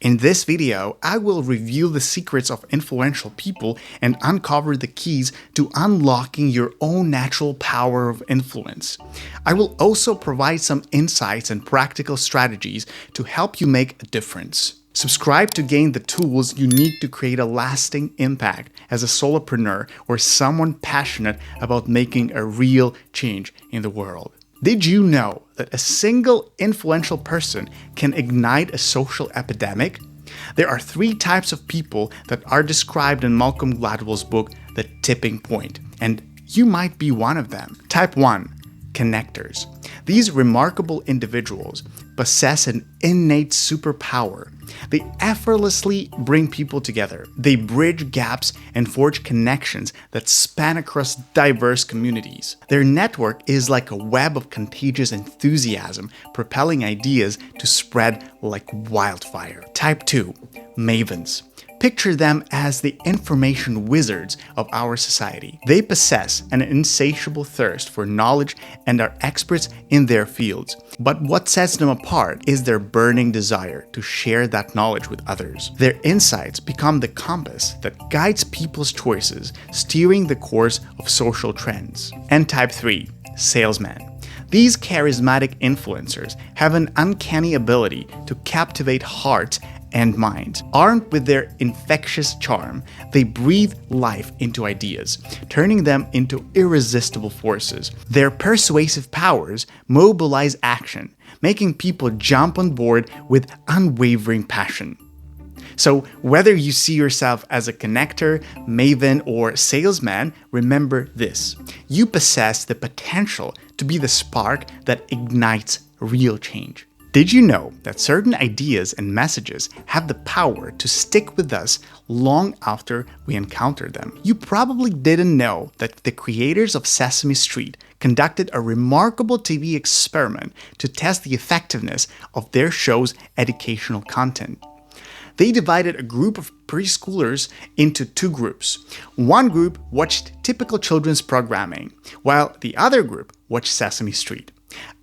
In this video, I will reveal the secrets of influential people and uncover the keys to unlocking your own natural power of influence. I will also provide some insights and practical strategies to help you make a difference. Subscribe to gain the tools you need to create a lasting impact as a solopreneur or someone passionate about making a real change in the world. Did you know that a single influential person can ignite a social epidemic? There are 3 types of people that are described in Malcolm Gladwell's book, The Tipping Point, and you might be one of them. Type 1. Connectors. These remarkable individuals possess an innate superpower. They effortlessly bring people together. They bridge gaps and forge connections that span across diverse communities. Their network is like a web of contagious enthusiasm, propelling ideas to spread like wildfire. Type 2. Mavens. Picture them as the information wizards of our society. They possess an insatiable thirst for knowledge and are experts in their fields. But what sets them apart is their burning desire to share that knowledge with others. Their insights become the compass that guides people's choices, steering the course of social trends. And type 3. Salesmen. These charismatic influencers have an uncanny ability to captivate hearts and minds. Armed with their infectious charm, they breathe life into ideas, turning them into irresistible forces. Their persuasive powers mobilize action, making people jump on board with unwavering passion. So whether you see yourself as a connector, maven, or salesman, remember this: you possess the potential to be the spark that ignites real change. Did you know that certain ideas and messages have the power to stick with us long after we encounter them? You probably didn't know that the creators of Sesame Street conducted a remarkable TV experiment to test the effectiveness of their show's educational content. They divided a group of preschoolers into 2 groups. One group watched typical children's programming, while the other group watched Sesame Street.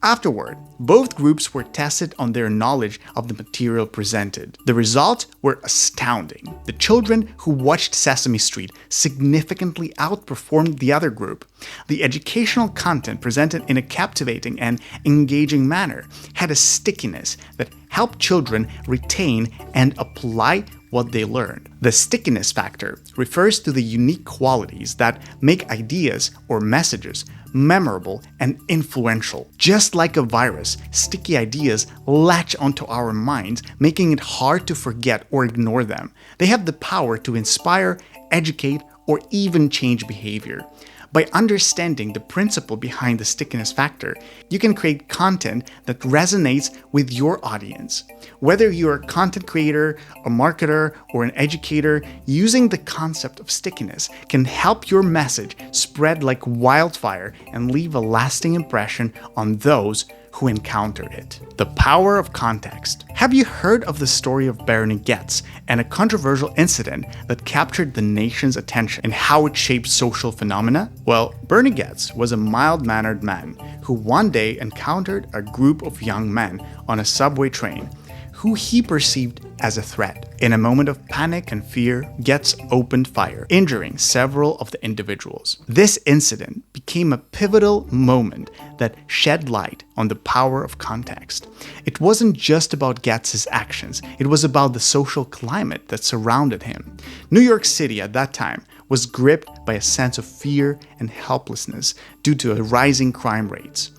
Afterward, both groups were tested on their knowledge of the material presented. The results were astounding. The children who watched Sesame Street significantly outperformed the other group. The educational content presented in a captivating and engaging manner had a stickiness that helped children retain and apply what they learned. The stickiness factor refers to the unique qualities that make ideas or messages memorable and influential. Just like a virus, sticky ideas latch onto our minds, making it hard to forget or ignore them. They have the power to inspire, educate, or even change behavior. By understanding the principle behind the stickiness factor, you can create content that resonates with your audience. Whether you're a content creator, a marketer, or an educator, using the concept of stickiness can help your message spread like wildfire and leave a lasting impression on those who encounter it. The power of context. Have you heard of the story of Bernie Goetz and a controversial incident that captured the nation's attention and how it shaped social phenomena? Well, Bernie Goetz was a mild-mannered man who one day encountered a group of young men on a subway train who he perceived as a threat. In a moment of panic and fear, Goetz opened fire, injuring several of the individuals. This incident became a pivotal moment that shed light on the power of context. It wasn't just about Goetz's actions, it was about the social climate that surrounded him. New York City at that time was gripped by a sense of fear and helplessness due to rising crime rates.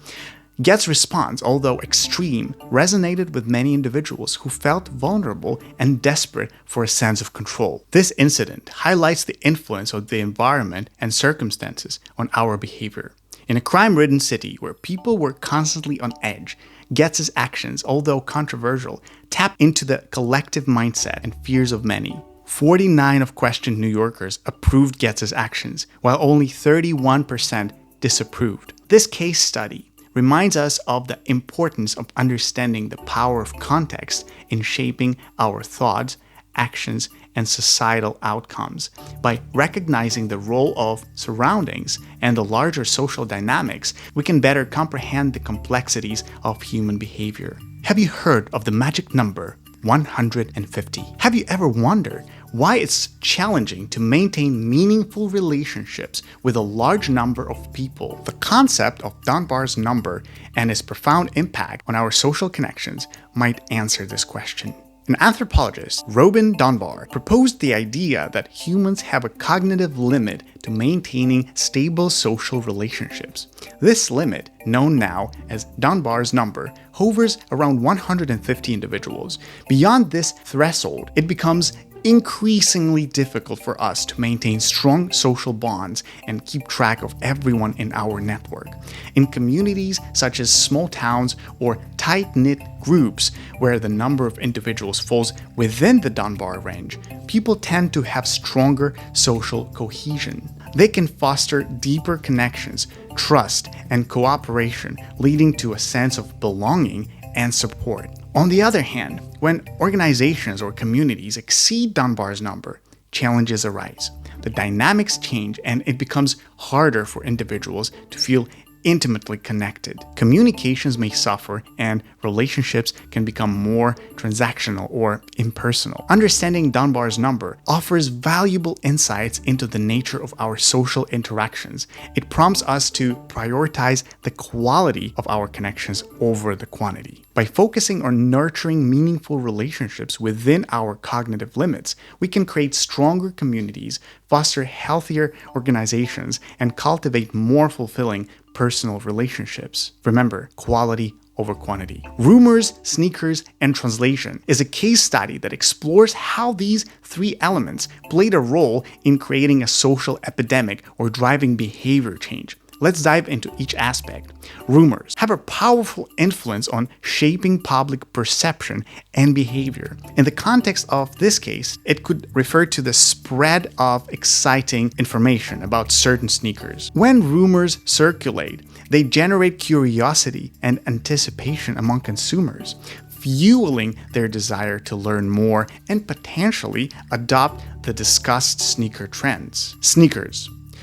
Goetz's response, although extreme, resonated with many individuals who felt vulnerable and desperate for a sense of control. This incident highlights the influence of the environment and circumstances on our behavior. In a crime-ridden city where people were constantly on edge, Goetz's actions, although controversial, tapped into the collective mindset and fears of many. 49 of questioned New Yorkers approved Goetz's actions, while only 31% disapproved. This case study reminds us of the importance of understanding the power of context in shaping our thoughts, actions, and societal outcomes. By recognizing the role of surroundings and the larger social dynamics, we can better comprehend the complexities of human behavior. Have you heard of the magic number 150. Have you ever wondered why it's challenging to maintain meaningful relationships with a large number of people? The concept of Dunbar's number and its profound impact on our social connections might answer this question. An anthropologist, Robin Dunbar, proposed the idea that humans have a cognitive limit to maintaining stable social relationships. This limit, known now as Dunbar's number, hovers around 150 individuals. Beyond this threshold, it becomes increasingly difficult for us to maintain strong social bonds and keep track of everyone in our network. In communities such as small towns or tight-knit groups where the number of individuals falls within the Dunbar range, people tend to have stronger social cohesion. They can foster deeper connections, trust, and cooperation, leading to a sense of belonging and support. On the other hand, when organizations or communities exceed Dunbar's number, challenges arise. The dynamics change and it becomes harder for individuals to feel intimately connected. Communications may suffer and relationships can become more transactional or impersonal. Understanding Dunbar's number offers valuable insights into the nature of our social interactions. It prompts us to prioritize the quality of our connections over the quantity. By focusing on nurturing meaningful relationships within our cognitive limits, we can create stronger communities, foster healthier organizations, and cultivate more fulfilling personal relationships. Remember, quality over quantity. Rumors, sneakers, and translation is a case study that explores how these three elements played a role in creating a social epidemic or driving behavior change. Let's dive into each aspect. Rumors have a powerful influence on shaping public perception and behavior. In the context of this case, it could refer to the spread of exciting information about certain sneakers. When rumors circulate, they generate curiosity and anticipation among consumers, fueling their desire to learn more and potentially adopt the discussed sneaker trends.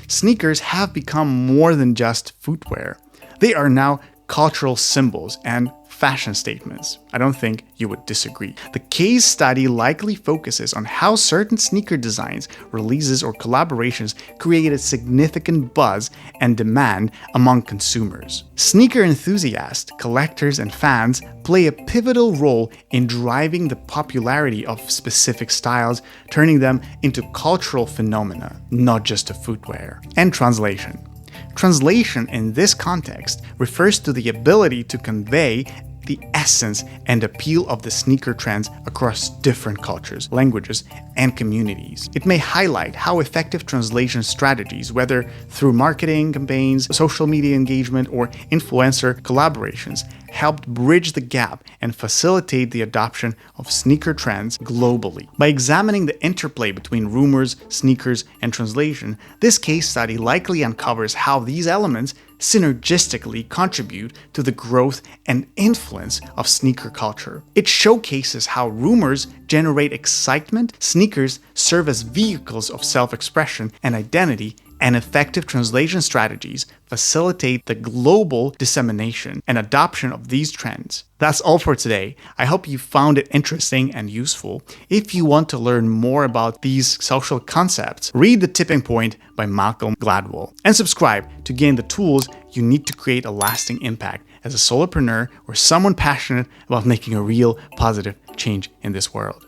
Sneakers have become more than just footwear. They are now cultural symbols and fashion statements. I don't think you would disagree. The case study likely focuses on how certain sneaker designs, releases, or collaborations created significant buzz and demand among consumers. Sneaker enthusiasts, collectors, and fans play a pivotal role in driving the popularity of specific styles, turning them into cultural phenomena, not just a footwear. And translation. Translation in this context refers to the ability to convey the essence and appeal of the sneaker trends across different cultures, languages, and communities. It may highlight how effective translation strategies, whether through marketing campaigns, social media engagement, or influencer collaborations, helped bridge the gap and facilitate the adoption of sneaker trends globally. By examining the interplay between rumors, sneakers, and translation, this case study likely uncovers how these elements synergistically contribute to the growth and influence of sneaker culture. It showcases how rumors generate excitement, sneakers serve as vehicles of self-expression and identity, and effective translation strategies facilitate the global dissemination and adoption of these trends. That's all for today. I hope you found it interesting and useful. If you want to learn more about these social concepts, read The Tipping Point by Malcolm Gladwell and subscribe to gain the tools you need to create a lasting impact as a solopreneur or someone passionate about making a real positive change in this world.